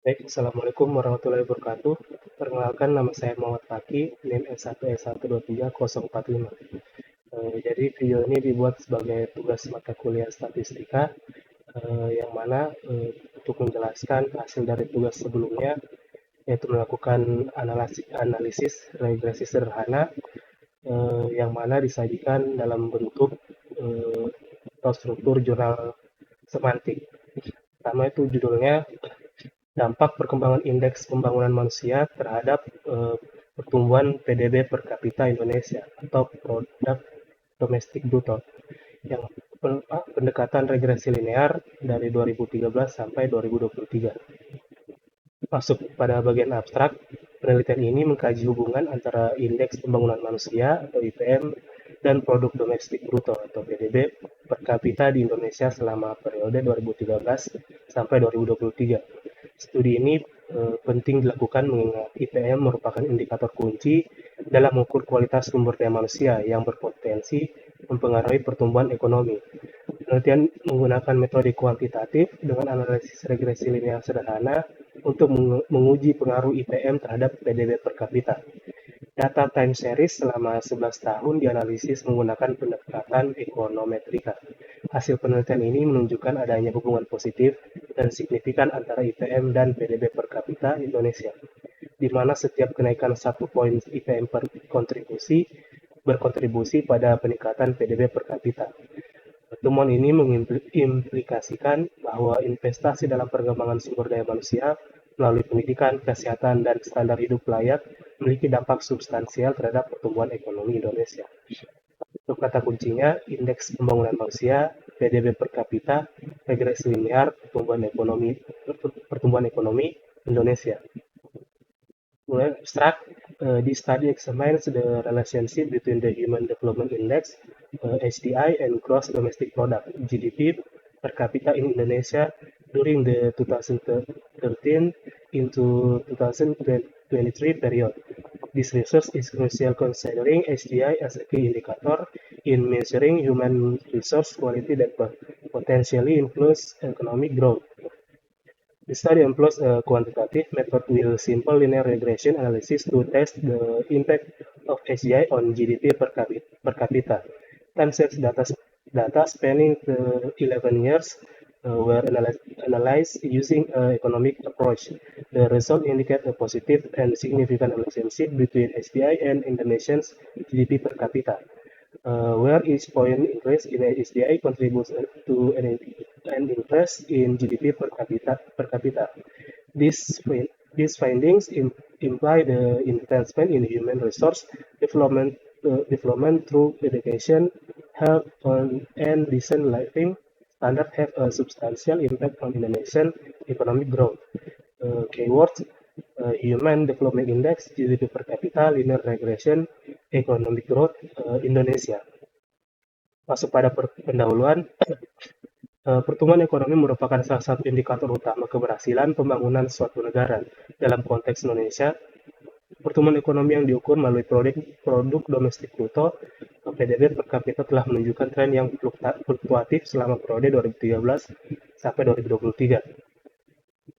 Baik, Assalamualaikum warahmatullahi wabarakatuh. Perkenalkan, nama saya Muhammad Faki, NIM S1S123 045. Jadi video ini dibuat sebagai tugas mata kuliah statistika, yang mana untuk menjelaskan hasil dari tugas sebelumnya, yaitu melakukan analisis regresi sederhana, yang mana disajikan dalam bentuk atau struktur jurnal semantik. Pertama itu judulnya dampak perkembangan indeks pembangunan manusia terhadap pertumbuhan PDB per kapita Indonesia atau produk domestik bruto yang pendekatan regresi linear dari 2013 sampai 2023. Masuk pada bagian abstrak, penelitian ini mengkaji hubungan antara indeks pembangunan manusia atau IPM dan produk domestik bruto atau PDB per kapita di Indonesia selama periode 2013 sampai 2023. Studi ini penting dilakukan mengingat IPM merupakan indikator kunci dalam mengukur kualitas sumber daya manusia yang berpotensi mempengaruhi pertumbuhan ekonomi. Penelitian menggunakan metode kuantitatif dengan analisis regresi linear sederhana untuk menguji pengaruh IPM terhadap PDB per kapita. Data time series selama 11 tahun dianalisis menggunakan pendekatan ekonometrika. Hasil penelitian ini menunjukkan adanya hubungan positif dan signifikan antara IPM dan PDB per kapita Indonesia, di mana setiap kenaikan 1 poin IPM berkontribusi pada peningkatan PDB per kapita. Pertemuan ini mengimplikasikan bahwa investasi dalam pengembangan sumber daya manusia melalui pendidikan, kesehatan, dan standar hidup layak memiliki dampak substansial terhadap pertumbuhan ekonomi Indonesia. Untuk kata kuncinya, indeks pembangunan manusia, PDB per kapita, regresi linear, pertumbuhan ekonomi Indonesia. Mulai abstrak, this study examines the relationship between the Human Development Index (HDI) and gross domestic product (GDP) per capita in Indonesia during the 2013 into 2023 period. This research is crucial considering HDI as a key indicator in measuring human resource quality that potentially influence economic growth. The study employs a quantitative method with simple linear regression analysis to test the impact of HDI on GDP per capita. Time series data spanning 11 years were analyzed using an economic approach. The result indicate a positive and significant relationship between HDI and Indonesia's GDP per capita, where each point increase in HDI contributes to an increase in GDP per capita. These findings imply the investment in human resource development through education, health, and decent living standard have a substantial impact on Indonesian economic growth. Keywords: Human Development Index, GDP per capita, linear regression, economic growth, Indonesia. Masuk pada pendahuluan, pertumbuhan ekonomi merupakan salah satu indikator utama keberhasilan pembangunan suatu negara. Dalam konteks Indonesia, pertumbuhan ekonomi yang diukur melalui produk domestik bruto (PDB) per kapita telah menunjukkan tren yang fluktuatif selama periode 2013 sampai 2023.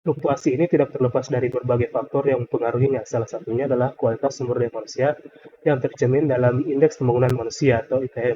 Fluktuasi ini tidak terlepas dari berbagai faktor yang mempengaruhinya. Salah satunya adalah kualitas sumber daya manusia yang tercermin dalam Indeks Pembangunan Manusia atau IPM.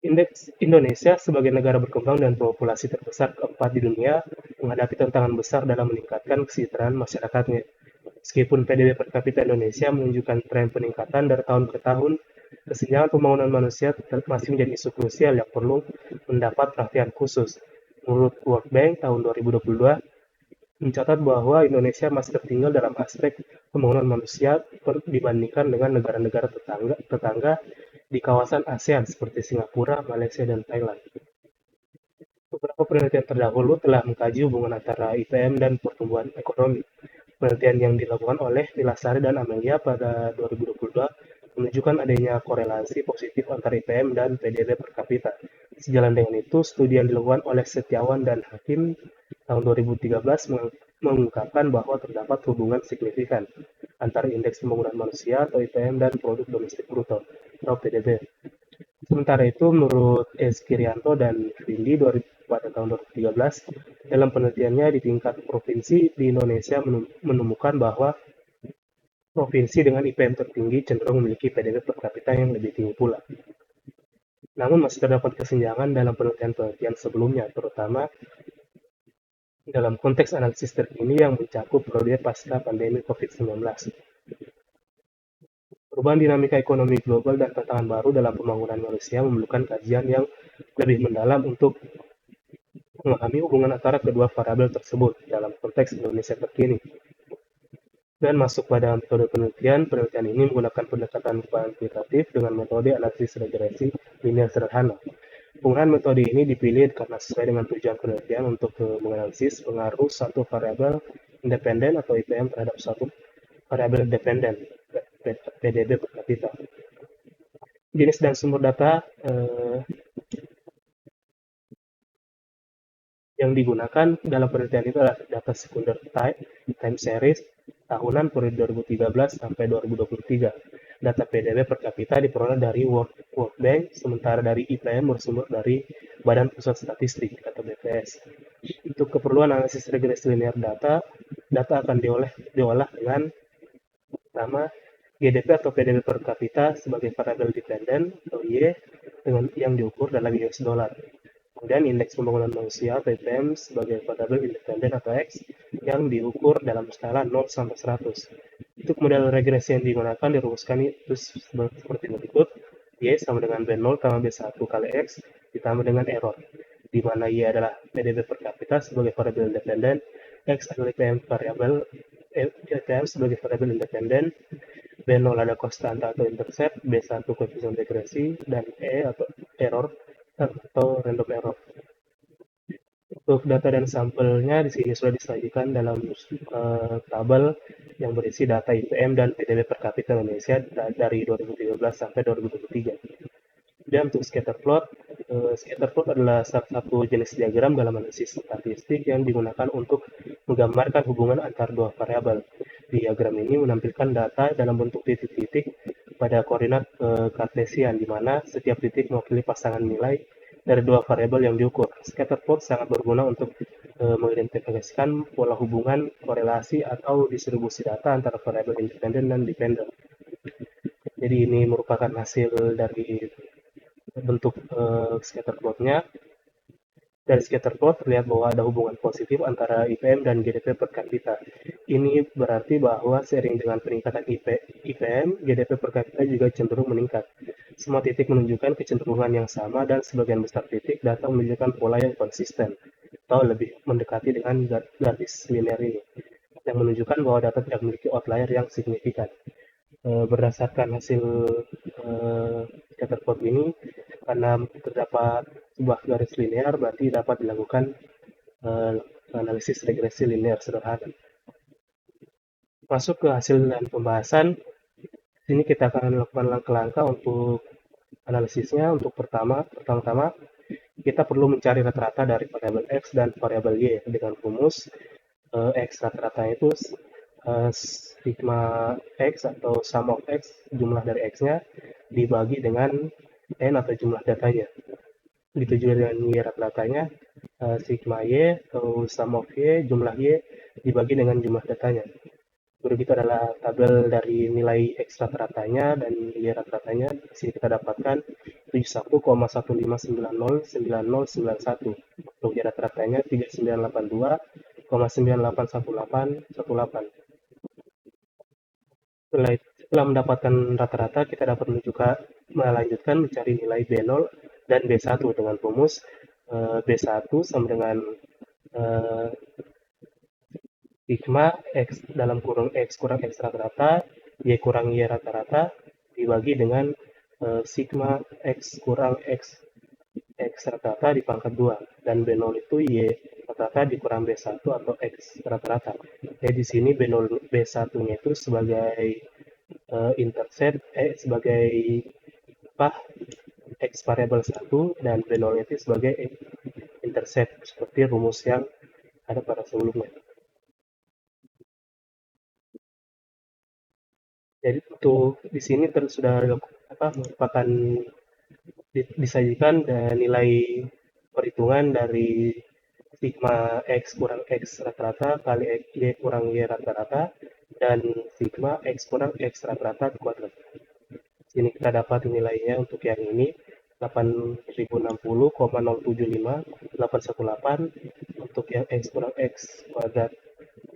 Indeks Indonesia sebagai negara berkembang dan populasi terbesar keempat di dunia menghadapi tantangan besar dalam meningkatkan kesejahteraan masyarakatnya. Meskipun PDB per kapita Indonesia menunjukkan tren peningkatan dari tahun ke tahun, kesenjangan pembangunan manusia masih menjadi isu krusial yang perlu mendapat perhatian khusus. Menurut World Bank tahun 2022 mencatat bahwa Indonesia masih tertinggal dalam aspek pembangunan manusia dibandingkan dengan negara-negara tetangga di kawasan ASEAN seperti Singapura, Malaysia, dan Thailand. Beberapa penelitian terdahulu telah mengkaji hubungan antara IPM dan pertumbuhan ekonomi. Penelitian yang dilakukan oleh Vilasari dan Amelia pada 2022 menunjukkan adanya korelasi positif antara IPM dan PDB per kapita. Sejalan dengan itu, studi yang dilakukan oleh Setiawan dan Hakim tahun 2013 mengungkapkan bahwa terdapat hubungan signifikan antara indeks pembangunan manusia atau IPM dan produk domestik bruto atau PDB. Sementara itu, menurut Kirianto dan Findi pada tahun 2013, dalam penelitiannya di tingkat provinsi di Indonesia menemukan bahwa provinsi dengan IPM tertinggi cenderung memiliki PDB per kapita yang lebih tinggi pula. Namun masih terdapat kesenjangan dalam penelitian-penelitian sebelumnya, terutama dalam konteks analisis terkini yang mencakup periode pasca pandemi COVID-19. Perubahan dinamika ekonomi global dan tantangan baru dalam pembangunan manusia memerlukan kajian yang lebih mendalam untuk memahami hubungan antara kedua variabel tersebut dalam konteks Indonesia terkini. Dan masuk pada metode penelitian, penelitian ini menggunakan pendekatan kuantitatif dengan metode analisis regresi linear sederhana. Penggunaan metode ini dipilih karena sesuai dengan tujuan penelitian untuk menganalisis pengaruh satu variabel independen atau IPM terhadap satu variabel dependen, PDB per kapita. Jenis dan sumber data yang digunakan dalam penelitian itu adalah data sekunder type, time series, tahunan periode 2013 sampai 2023. Data PDB per kapita diperoleh dari World Bank, sementara dari IPM bersumber dari Badan Pusat Statistik atau BPS. Untuk keperluan analisis regresi linear data akan diolah dengan pertama GDP atau PDB per kapita sebagai variabel dependen atau Y dengan yang diukur dalam US dollar. Kemudian indeks pembangunan manusia atau IPM sebagai variabel independen atau X yang diukur dalam skala 0 sampai 100. Untuk model regresi yang digunakan dirumuskan itu seperti berikut. Y sama dengan B0 tambah B1 kali X ditambah dengan error, di mana Y adalah PDB per kapita sebagai variabel independen, X adalah IPM sebagai variabel independen, B0 ada konstanta atau intercept, B1 koefisien regresi, dan E atau error atau random error. Untuk data dan sampelnya di sini sudah disajikan dalam tabel yang berisi data IPM dan PDB per kapita Indonesia dari 2013 sampai 2023. Dan untuk scatter plot adalah salah satu jenis diagram dalam analisis statistik yang digunakan untuk menggambarkan hubungan antar dua variabel. Diagram ini menampilkan data dalam bentuk titik-titik pada koordinat kartesian, di mana setiap titik mewakili pasangan nilai dari dua variabel yang diukur. Scatter plot sangat berguna untuk mengidentifikasikan pola hubungan, korelasi, atau distribusi data antara variabel independen dan dependen. Jadi ini merupakan hasil dari bentuk scatter plotnya. Dari scatter plot terlihat bahwa ada hubungan positif antara IPM dan GDP per kapita. Ini berarti bahwa seiring dengan peningkatan IPM, GDP per kapita juga cenderung meningkat. Semua titik menunjukkan kecenderungan yang sama dan sebagian besar titik data menunjukkan pola yang konsisten atau lebih mendekati dengan garis linear ini, yang menunjukkan bahwa data tidak memiliki outlier yang signifikan. Berdasarkan hasil scatter plot ini, karena terdapat sebuah garis linear, berarti dapat dilakukan analisis regresi linear sederhana. Masuk ke hasil dan pembahasan, sini kita akan melakukan langkah-langkah untuk analisisnya. Untuk pertama-tama kita perlu mencari rata-rata dari variabel X dan variabel Y dengan rumus X rata-rata itu sigma X atau sum of X, jumlah dari X-nya, dibagi dengan N atau jumlah datanya. Begitu juga dengan Y rata-ratanya, sigma Y atau sum of Y, jumlah Y, dibagi dengan jumlah datanya. Begitu adalah tabel dari nilai X rata-ratanya dan Y rata-ratanya. Di sini kita dapatkan 71,15909091. Untuk Y rata-ratanya 3982,981818. Setelah mendapatkan rata-rata, kita dapat melanjutkan mencari nilai B0 dan B1 dengan rumus B1 sama dengan sigma X dalam kurung X kurang X rata-rata, Y kurang Y rata-rata, dibagi dengan sigma X kurang X rata-rata dipangkat 2. Dan B0 itu Y rata-rata dikurang B1 atau X rata-rata. Jadi di sini B0, B1-nya itu sebagai intercept, sebagai apa, X variabel 1 dan B0 itu sebagai intercept seperti rumus yang ada pada sebelumnya. Jadi untuk di sini sudah merupakan disajikan nilai perhitungan dari sigma X kurang X rata-rata kali Y kurang Y rata-rata dan sigma X kurang X rata-rata kuadrat. Sini kita dapat nilainya untuk yang ini 8060,075,818 untuk yang X kurang X kuadrat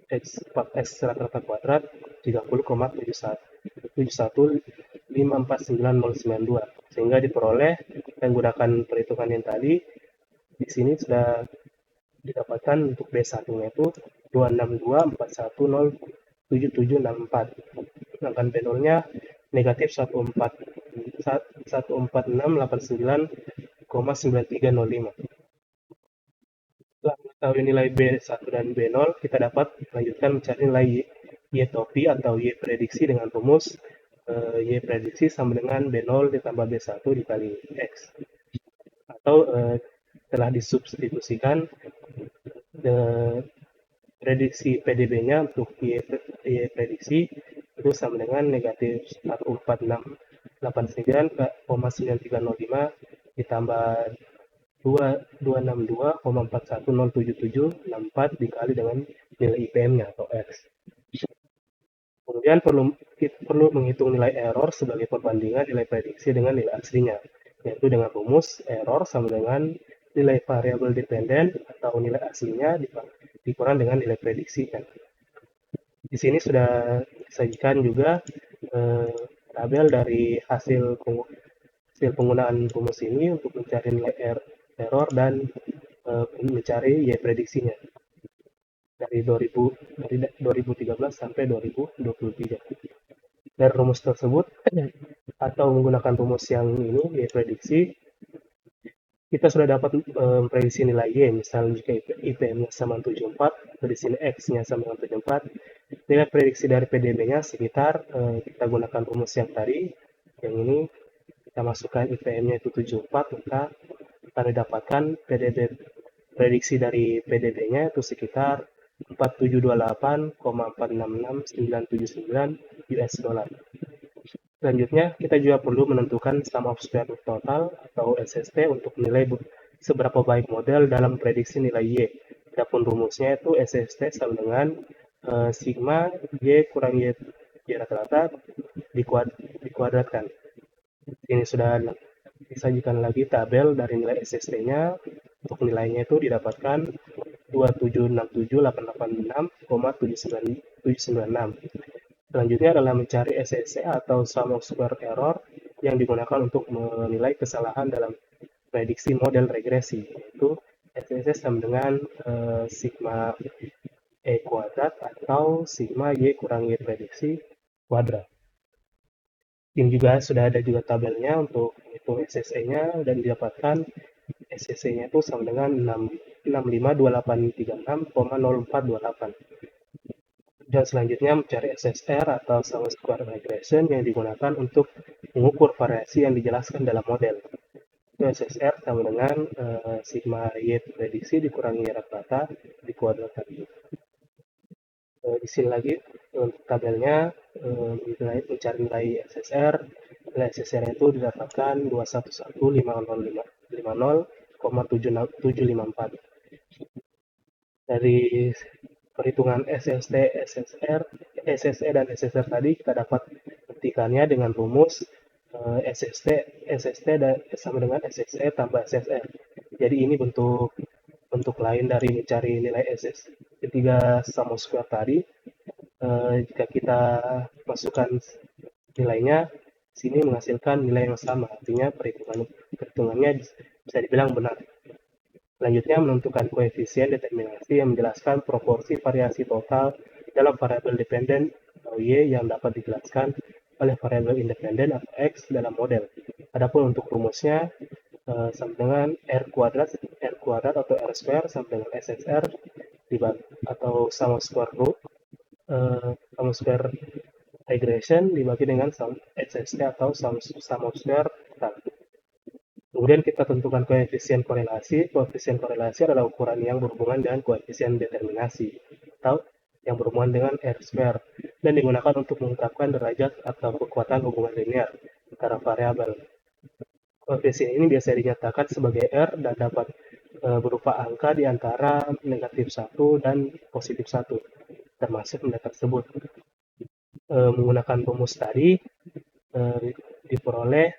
X 4X rata-rata kuadrat 30,7171549,092 sehingga diperoleh menggunakan perhitungan yang tadi di sini sudah didapatkan untuk B1-nya itu 26241077764. Sedangkan B0-nya negatif 14689,9305. Setelah mengetahui nilai B1 dan B0, kita dapat melanjutkan mencari nilai Y topi atau Y prediksi dengan rumus Y prediksi sama dengan B0 ditambah B1 dikali X. Atau telah disubstitusikan prediksi PDB-nya untuk Y prediksi itu sama dengan negatif 14689,9305 ditambah 262,4107764 dikali dengan nilai IPM-nya atau X. Kemudian perlu menghitung nilai error sebagai perbandingan nilai prediksi dengan nilai aslinya, yaitu dengan rumus error sama dengan nilai variabel dependen atau nilai aslinya dikurang dengan nilai prediksi. Di sini sudah disajikan juga tabel dari hasil penggunaan rumus ini untuk mencari nilai error dan mencari Y prediksinya dari 2013 sampai 2023. Dari rumus tersebut atau menggunakan rumus yang ini Y prediksi, kita sudah dapat memprediksi nilai Y. Misalnya jika IPM-nya sama 74, atau di sini X-nya sama dengan 74, nilai prediksi dari PDB-nya sekitar kita gunakan rumus yang tadi, yang ini kita masukkan IPM-nya itu 74, maka kita dapatkan PDB prediksi dari PDB-nya itu sekitar 4728,466979 US dollar. Selanjutnya, kita juga perlu menentukan sum of square root total atau SST untuk menilai seberapa baik model dalam prediksi nilai Y. Adapun rumusnya itu SST sama dengan sigma Y kurang Y rata-rata dikuadratkan. Ini sudah disajikan lagi tabel dari nilai SST-nya. Untuk nilainya itu didapatkan 2767886,796. Selanjutnya adalah mencari SSE atau sum of square error yang digunakan untuk menilai kesalahan dalam prediksi model regresi, yaitu SSE sama dengan sigma E kuadrat atau sigma Y kurang Y prediksi kuadrat. Ini juga sudah ada juga tabelnya untuk hitung SSE-nya dan didapatkan SSE-nya itu sama dengan 652836,0428. Dan selanjutnya mencari SSR atau sum square regression yang digunakan untuk mengukur variasi yang dijelaskan dalam model. Itu SSR sama dengan sigma Y prediksi dikurangi Y rata-rata dikuadratkan. Di sini lagi untuk tabelnya mencari nilai SSR. Nilai SSR itu didapatkan 2115050,754. Dari perhitungan SST, SSR, SSE dan SSR tadi kita dapat buktikannya dengan rumus SST sama dengan SSE tambah SSR. Jadi ini bentuk lain dari mencari nilai SS. Ketiga sum of square tadi, jika kita masukkan nilainya, sini menghasilkan nilai yang sama. Artinya perhitungannya bisa dibilang benar. Selanjutnya menentukan koefisien determinasi yang menjelaskan proporsi variasi total dalam variabel dependen atau Y yang dapat dijelaskan oleh variabel independen atau X dalam model. Adapun untuk rumusnya sama dengan R kuadrat atau R square sama dengan SSR atau sum of square root sum of square regression dibagi dengan SST atau sum of square total. Kemudian kita tentukan koefisien korelasi. Koefisien korelasi adalah ukuran yang berhubungan dengan koefisien determinasi atau yang berhubungan dengan R square dan digunakan untuk mengungkapkan derajat atau kekuatan hubungan linear antara variabel. Koefisien ini biasa dinyatakan sebagai R dan dapat berupa angka di antara -1 dan +1, termasuk nilai tersebut. Menggunakan rumus tadi, eh, diperoleh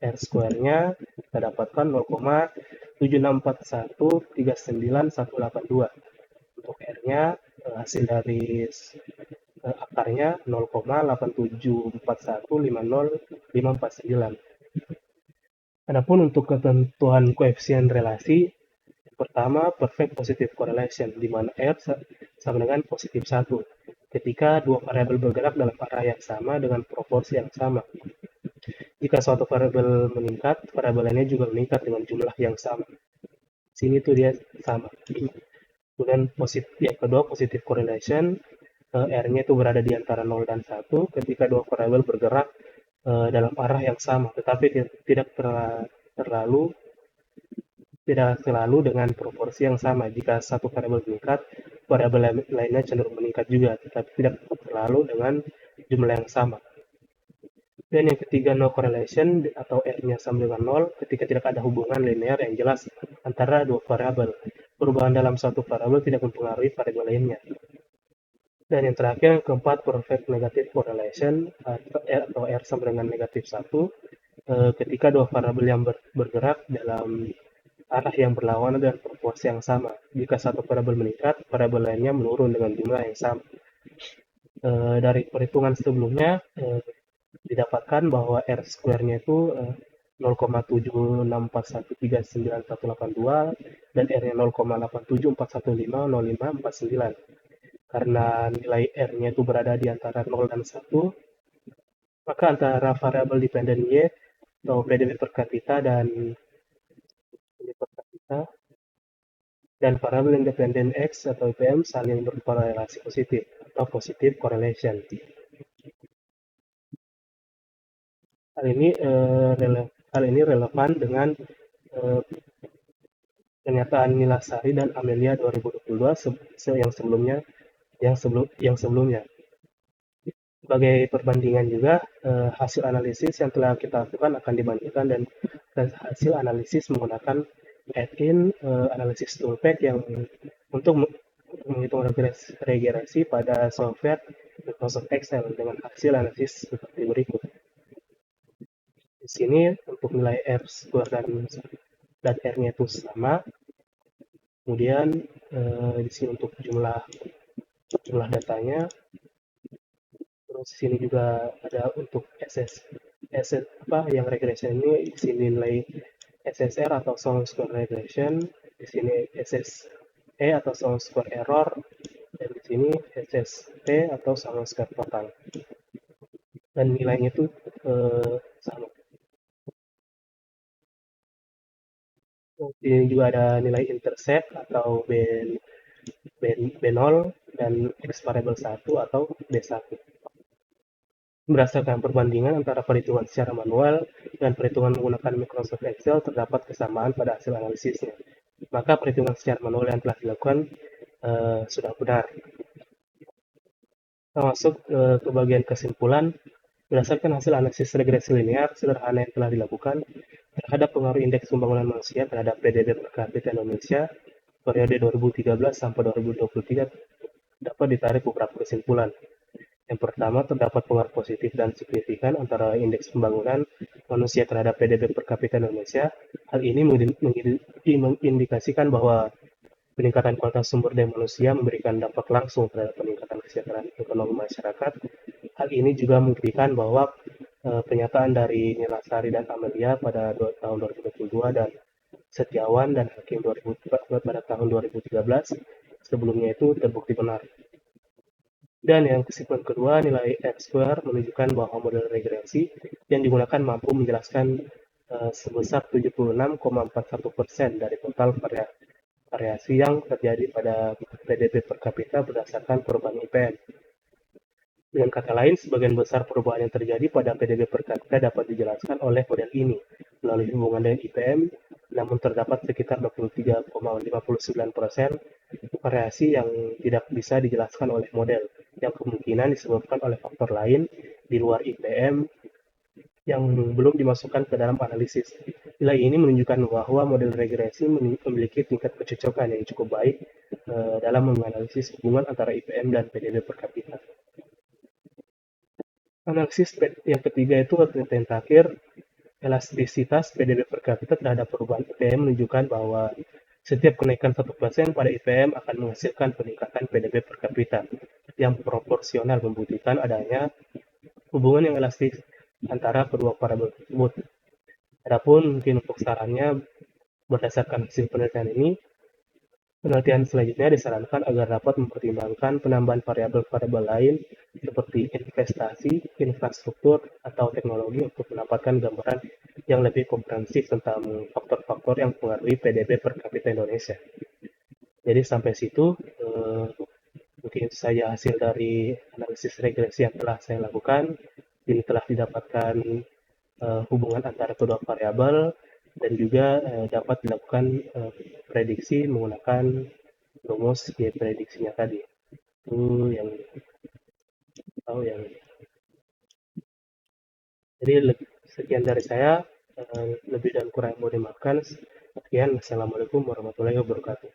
R square-nya kita dapatkan 0,764139182. Untuk R-nya hasil dari akarnya 0,87415059. Adapun untuk ketentuan koefisien relasi, yang pertama perfect positive correlation, di mana R sama dengan +1 ketika dua variabel bergerak dalam arah yang sama dengan proporsi yang sama. Jika suatu variabel meningkat, variabel lainnya juga meningkat dengan jumlah yang sama. Sini tuh dia sama. Kemudian yang kedua positive correlation, R-nya itu berada di antara 0 dan 1 ketika dua variabel bergerak dalam arah yang sama, tetapi tidak terlalu tidak selalu dengan proporsi yang sama. Jika satu variabel meningkat, variabel lainnya cenderung meningkat juga, tetapi tidak selalu dengan jumlah yang sama. Dan yang ketiga, no correlation atau R-nya sama dengan 0 ketika tidak ada hubungan linear yang jelas antara dua variabel. Perubahan dalam satu variabel tidak mempengaruhi variabel lainnya. Dan yang terakhir, yang keempat, perfect negative correlation atau R sama dengan -1 ketika dua variabel yang bergerak dalam arah yang berlawanan dan proporsi yang sama. Jika satu variabel meningkat, variabel lainnya menurun dengan jumlah yang sama. Dari perhitungan sebelumnya, didapatkan bahwa R square-nya itu 0,7641391182 dan R-nya 0,8741500549. Karena nilai R-nya itu berada di antara 0 dan 1, maka antara variabel dependen Y atau PDB per kapita dan variabel independen X atau IPM saling berkorelasi positif atau positive correlation. Hal ini relevan dengan pernyataan Nilasari dan Amelia 2022 yang sebelumnya. Sebagai perbandingan juga, hasil analisis yang telah kita lakukan akan dibandingkan dan hasil analisis menggunakan add-in analisis toolpack yang untuk menghitung regresi pada software Microsoft Excel dengan hasil analisis seperti berikut. Di sini untuk nilai R square dan R-nya itu sama. Kemudian di sini untuk jumlah datanya. Terus di sini juga ada untuk yang regression ini, di sini nilai SSR atau sum square regression, di sini SSE atau sum square error, dan di sini SST atau sum square total. Dan nilainya itu sama. Ini juga ada nilai intercept atau B0 dan X variable 1 atau B1. Berdasarkan perbandingan antara perhitungan secara manual dan perhitungan menggunakan Microsoft Excel, terdapat kesamaan pada hasil analisisnya. Maka perhitungan secara manual yang telah dilakukan sudah benar. Kita masuk ke bagian kesimpulan. Berdasarkan hasil analisis regresi linear sederhana yang telah dilakukan terhadap pengaruh indeks pembangunan manusia terhadap PDB per kapita Indonesia periode 2013 sampai 2023 dapat ditarik beberapa kesimpulan. Yang pertama, terdapat pengaruh positif dan signifikan antara indeks pembangunan manusia terhadap PDB per kapita Indonesia. Hal ini mengindikasikan bahwa peningkatan kualitas sumber daya manusia memberikan dampak langsung terhadap peningkatan kesejahteraan ekonomi masyarakat. Hal ini juga membuktikan bahwa pernyataan dari Nilasari dan Amelia pada tahun 2022 dan Setiawan dan Hakim pada tahun 2013 sebelumnya itu terbukti benar. Dan yang kesimpulan kedua, nilai R square menunjukkan bahwa model regresi yang digunakan mampu menjelaskan sebesar 76,41% dari total variasi yang terjadi pada PDB per kapita berdasarkan perubahan IPM. Dengan kata lain, sebagian besar perubahan yang terjadi pada PDB per kapita dapat dijelaskan oleh model ini melalui hubungan dengan IPM, namun terdapat sekitar 23,59% variasi yang tidak bisa dijelaskan oleh model, yang kemungkinan disebabkan oleh faktor lain di luar IPM yang belum dimasukkan ke dalam analisis. Nilai ini menunjukkan bahwa model regresi memiliki tingkat kecocokan yang cukup baik dalam menganalisis hubungan antara IPM dan PDB per kapita. Analisis yang ketiga itu yang terakhir, elastisitas PDB per kapita terhadap perubahan IPM menunjukkan bahwa setiap kenaikan 1% pada IPM akan menghasilkan peningkatan PDB per kapita yang proporsional, membuktikan adanya hubungan yang elastis antara kedua variabel tersebut. Adapun mungkin untuk sarannya, berdasarkan hasil penelitian ini, penelitian selanjutnya disarankan agar dapat mempertimbangkan penambahan variabel-variabel lain seperti investasi, infrastruktur, atau teknologi untuk mendapatkan gambaran yang lebih komprehensif tentang faktor-faktor yang mempengaruhi PDB per kapita Indonesia. Jadi sampai situ mungkin saja hasil dari analisis regresi yang telah saya lakukan. Ini telah didapatkan hubungan antara kedua variabel dan juga dapat dilakukan prediksi menggunakan rumus Y prediksinya tadi. Itu yang tahu yang jadi sekian dari saya, lebih dan kurang mau dimaafkan. Sekian, assalamualaikum warahmatullahi wabarakatuh.